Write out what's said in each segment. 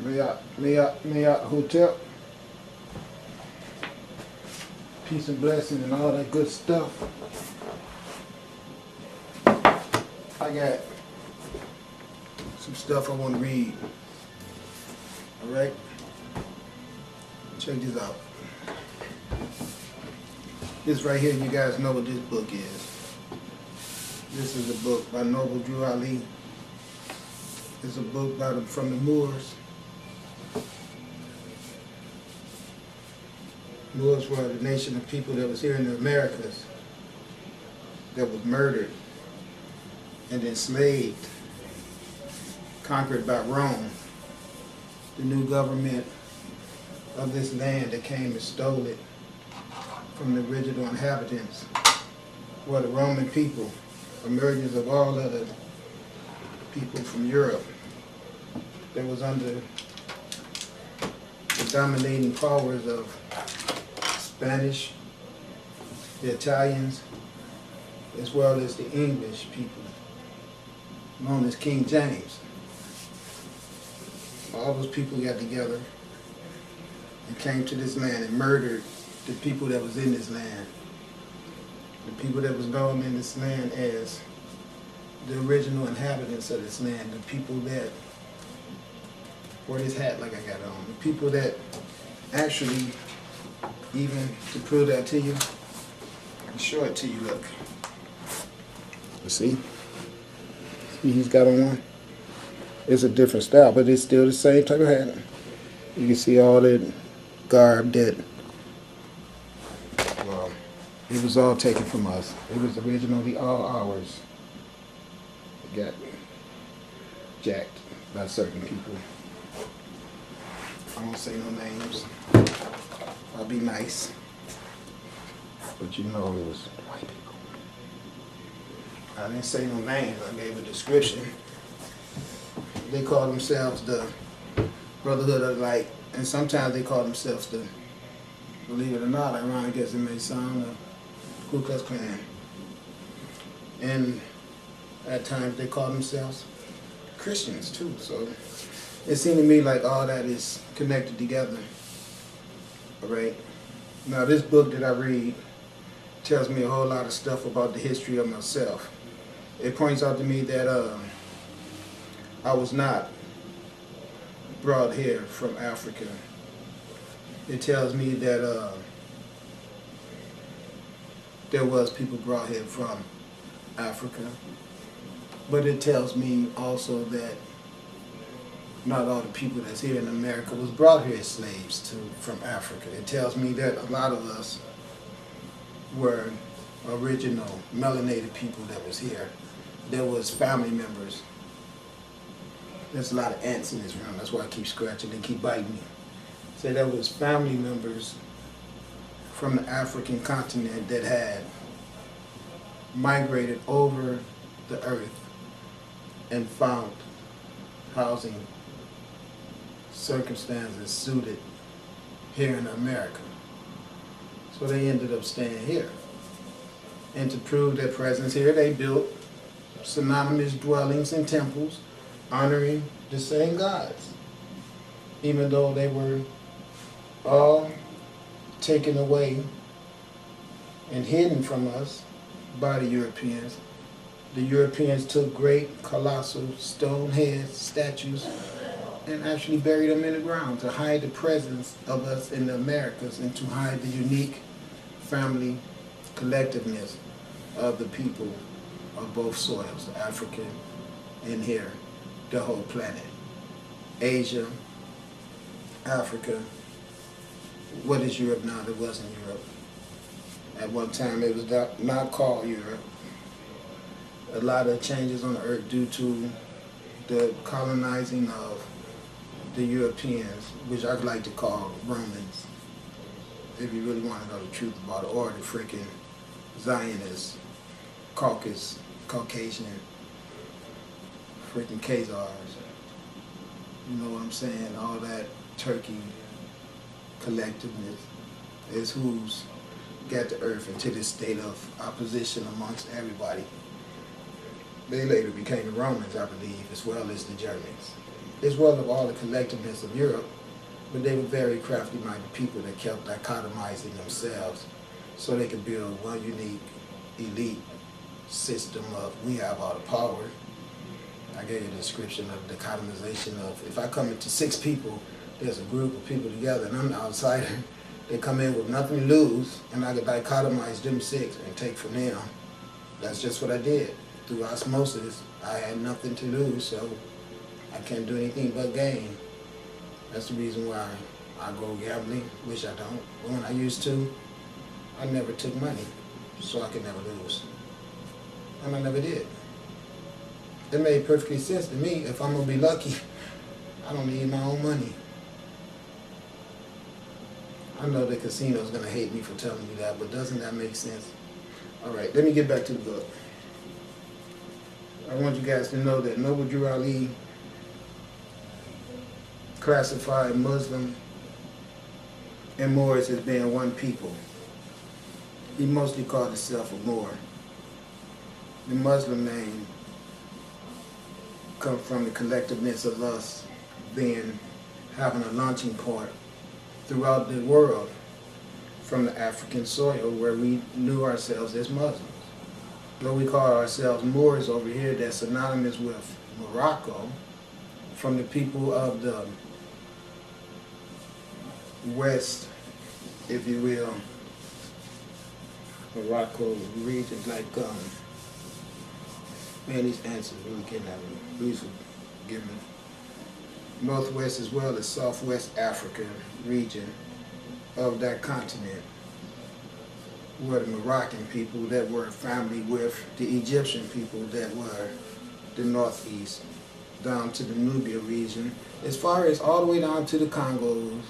Mayat Hotel. Peace and blessing and all that good stuff. I got some stuff I want to read. Alright? Check this out. This right here, you guys know what this book is. This is a book by Noble Drew Ali. It's a book from the Moors. Moors were the nation of people that was here in the Americas that was murdered and enslaved, conquered by Rome. The new government of this land that came and stole it from the original inhabitants were the Roman people, emergence of all other people from Europe that was under the dominating powers of Spanish, the Italians, as well as the English people, known as King James. All those people got together and came to this land and murdered the people that was in this land. The people that was known in this land as the original inhabitants of this land, the people that wore this hat like I got on, the people that actually, even to prove that to you, I can show it to you, look. You see? See he's got on one? It's a different style, but it's still the same type of hat. You can see all that garb that, well, it was all taken from us. It was originally all ours. It got jacked by certain people. I won't say no names. I'll be nice. But you know it was white people. I didn't say no names, I gave a description. They call themselves the Brotherhood of Light, and sometimes they call themselves the, believe it or not, ironic as it may sound, the Ku Klux Klan. And at times they call themselves Christians too, so it seemed to me like all that is connected together. Alright? Now this book that I read tells me a whole lot of stuff about the history of myself. It points out to me that I was not brought here from Africa. It tells me that there was people brought here from Africa. But it tells me also that not all the people that's here in America was brought here as slaves from Africa. It tells me that a lot of us were original melanated people that was here. There was family members. There's a lot of ants in this room. That's why I keep scratching. They keep biting me. So there was family members from the African continent that had migrated over the earth and found housing circumstances suited here in America. So they ended up staying here. And to prove their presence here, they built synonymous dwellings and temples honoring the same gods, even though they were all taken away and hidden from us by the Europeans. The Europeans took great colossal stone heads, statues, and actually buried them in the ground to hide the presence of us in the Americas and to hide the unique family collectiveness of the people of both soils, the African and here, the whole planet. Asia, Africa. What is Europe now? It wasn't Europe. At one time it was not called Europe. A lot of changes on the earth due to the colonizing of the Europeans, which I'd like to call Romans. If you really want to know the truth about it, or the freaking Zionists, Caucasian, freaking Khazars. You know what I'm saying? All that Turkey collectiveness is who's got the earth into this state of opposition amongst everybody. They later became the Romans, I believe, as well as the Germans. as well as all the collectiveness of Europe, but they were very crafty-minded people that kept dichotomizing themselves so they could build one unique elite system of we have all the power. I gave you a description of dichotomization of if I come into 6 people, there's a group of people together and I'm the outsider. They come in with nothing to lose and I could dichotomize them 6 and take from them. That's just what I did. Through osmosis, I had nothing to lose, so I can't do anything but gain. That's the reason why I go gambling, which I don't. But when I used to, I never took money, so I could never lose. And I never did. It made perfectly sense to me. If I'm going to be lucky, I don't need my own money. I know the casino's going to hate me for telling you that, but doesn't that make sense? All right, let me get back to the book. I want you guys to know that Noble Drew Ali classified Muslim and Moors as being one people. He mostly called himself a Moor. The Muslim name comes from the collectiveness of us having a launching point throughout the world from the African soil where we knew ourselves as Muslims. Though we call ourselves Moors over here, that's synonymous with Morocco, from the people of the West, if you will, Morocco region, like, man, these answers really getting at me. Please forgive me. Northwest as well as Southwest Africa region of that continent were the Moroccan people that were family with the Egyptian people that were the Northeast, down to the Nubia region, as far as all the way down to the Congos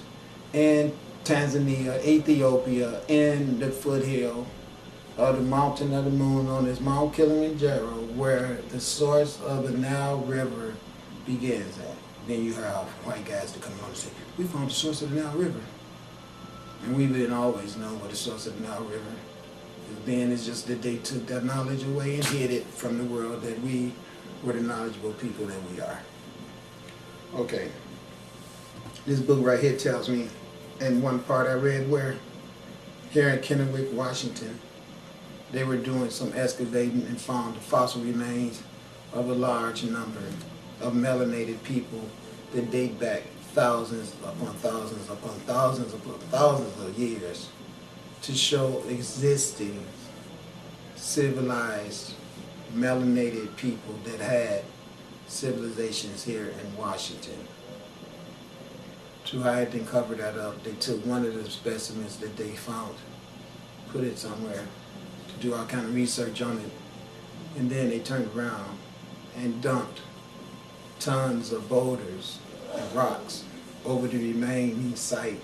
and Tanzania, Ethiopia, and the foothill of the mountain of the moon known as Mount Kilimanjaro, where the source of the Nile River begins at. Then you have white guys that come along and say, we found the source of the Nile River. And we didn't always know what the source of the Nile River is. Then it's just that they took that knowledge away and hid it from the world, that we were the knowledgeable people that we are. Okay. This book right here tells me, in one part I read where, here in Kennewick, Washington, they were doing some excavating and found the fossil remains of a large number of melanated people that date back thousands upon thousands upon thousands upon thousands of years to show existing civilized melanated people that had civilizations here in Washington. To hide and cover that up, they took one of the specimens that they found, put it somewhere to do all kind of research on it, and then they turned around and dumped tons of boulders and rocks over the remaining site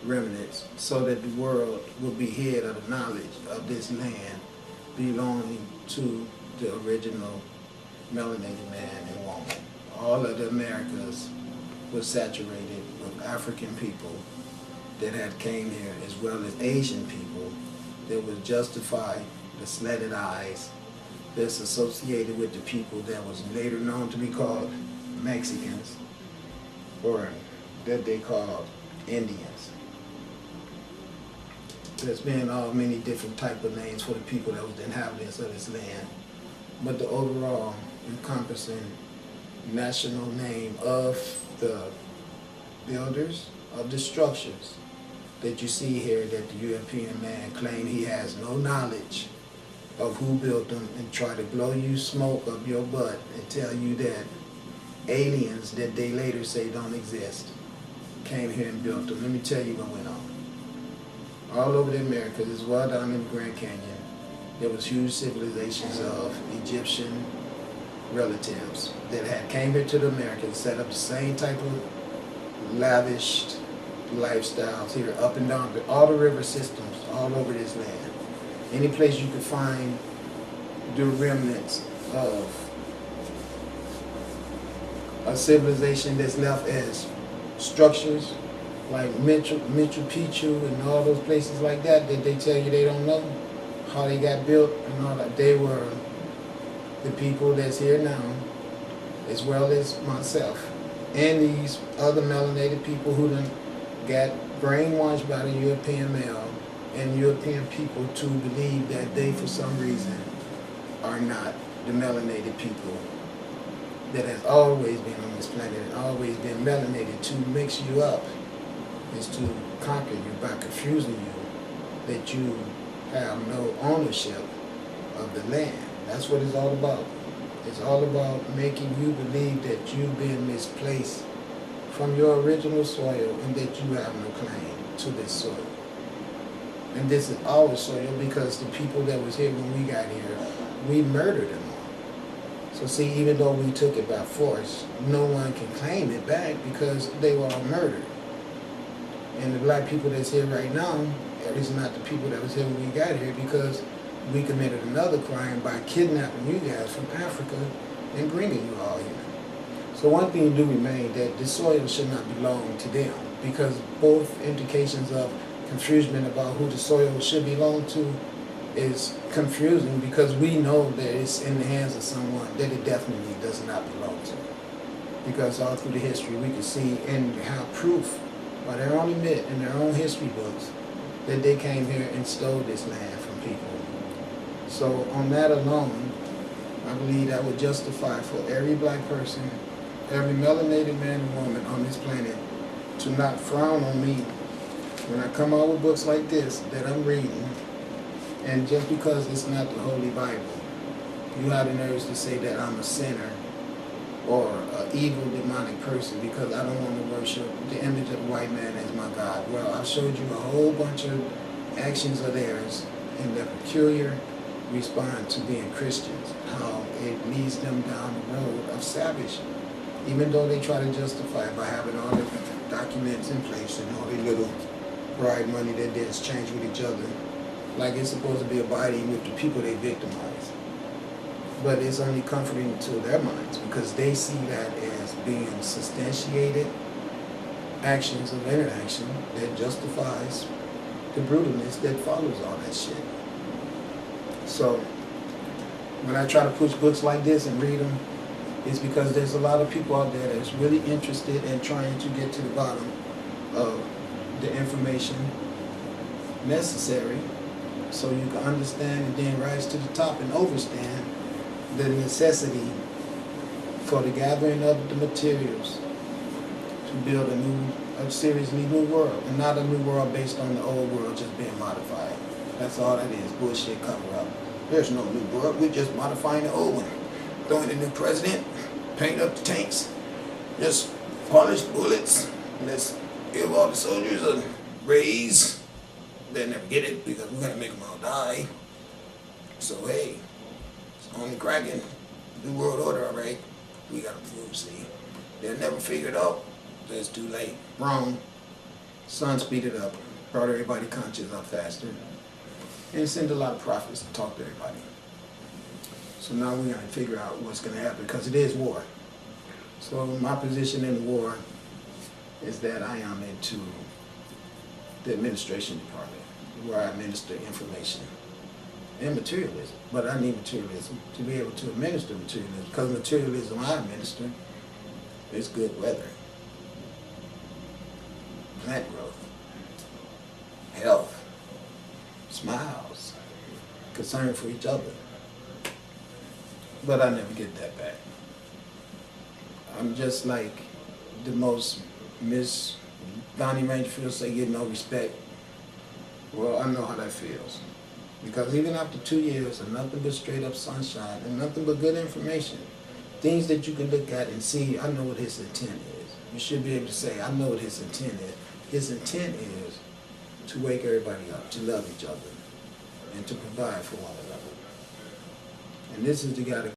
remnants so that the world would be hid of the knowledge of this land belonging to the original melanated man and woman. All of the Americas was saturated with African people that had came here, as well as Asian people that would justify the slanted eyes that's associated with the people that was later known to be called Mexicans, or that they called Indians. There's been many different type of names for the people that was the inhabitants of this land, but the overall encompassing national name of the builders of the structures that you see here, that the European man claimed he has no knowledge of who built them, and try to blow you smoke up your butt and tell you that aliens that they later say don't exist came here and built them. Let me tell you what went on. All over the Americas, as well down in the Grand Canyon, there was huge civilizations of Egyptian relatives that had came here to the Americas, set up the same type of lavished lifestyles here up and down all the river systems all over this land. Any place you could find the remnants of a civilization that's left as structures like Machu Picchu and all those places like that they tell you they don't know how they got built and all that. They were the people that's here now, as well as myself. and these other melanated people who done got brainwashed by the European male and European people to believe that they, for some reason, are not the melanated people that has always been on this planet and always been melanated to mix you up, is to conquer you by confusing you that you have no ownership of the land. That's what it's all about. It's all about making you believe that you've been misplaced from your original soil and that you have no claim to this soil. And this is our soil because the people that was here when we got here, we murdered them all. So see, even though we took it by force, no one can claim it back because they were all murdered. And the black people that's here right now, at least not the people that was here when we got here, because we committed another crime by kidnapping you guys from Africa and bringing you all here. So one thing do remain, that the soil should not belong to them, because both indications of confusion about who the soil should belong to is confusing, because we know that it's in the hands of someone that it definitely does not belong to. Because all through the history we can see and have proof by their own admit in their own history books that they came here and stole this land from people. So on that alone, I believe that would justify for every black person, every melanated man and woman on this planet to not frown on me when I come out with books like this that I'm reading, and just because it's not the Holy Bible, you have the nerves to say that I'm a sinner or an evil demonic person because I don't want to worship the image of the white man as my God. Well, I showed you a whole bunch of actions of theirs and their peculiar response to being Christians, how it leads them down the road of salvation, even though they try to justify it by having all the documents in place and all the little bribe money that they exchange with each other, like it's supposed to be abiding with the people they victimize. But it's only comforting to their minds because they see that as being substantiated actions of interaction that justifies the brutalness that follows all that shit. So when I try to push books like this and read them, it's because there's a lot of people out there that's really interested in trying to get to the bottom of the information necessary so you can understand and then rise to the top and overstand the necessity for the gathering of the materials to build a seriously new world, and not a new world based on the old world just being modified. That's all that is, bullshit cover up. There's no new world, we're just modifying the old one. Throwing a new president, paint up the tanks, just polish bullets, let's give all the soldiers a raise. They'll never get it because we're gonna make them all die. So hey, it's only cracking. New world order, alright? We gotta prove, see. They'll never figure it out, so it's too late. Wrong. Sun speeded up, brought everybody conscious up faster, and sent a lot of prophets to talk to everybody. So now we're gonna figure out what's gonna happen, because it is war. So my position in the war is that I am into the administration department, where I administer information and materialism. But I need materialism to be able to administer materialism, because materialism I administer is good weather, plant growth, health, smiles, concern for each other. But I never get that back. I'm just like the most Miss Donnie Rangerfield say, get no respect. Well, I know how that feels. Because even after 2 years of nothing but straight up sunshine and nothing but good information, things that you can look at and see, I know what his intent is. You should be able to say, I know what his intent is. His intent is to wake everybody up, to love each other, and to provide for one another. And this is the guy that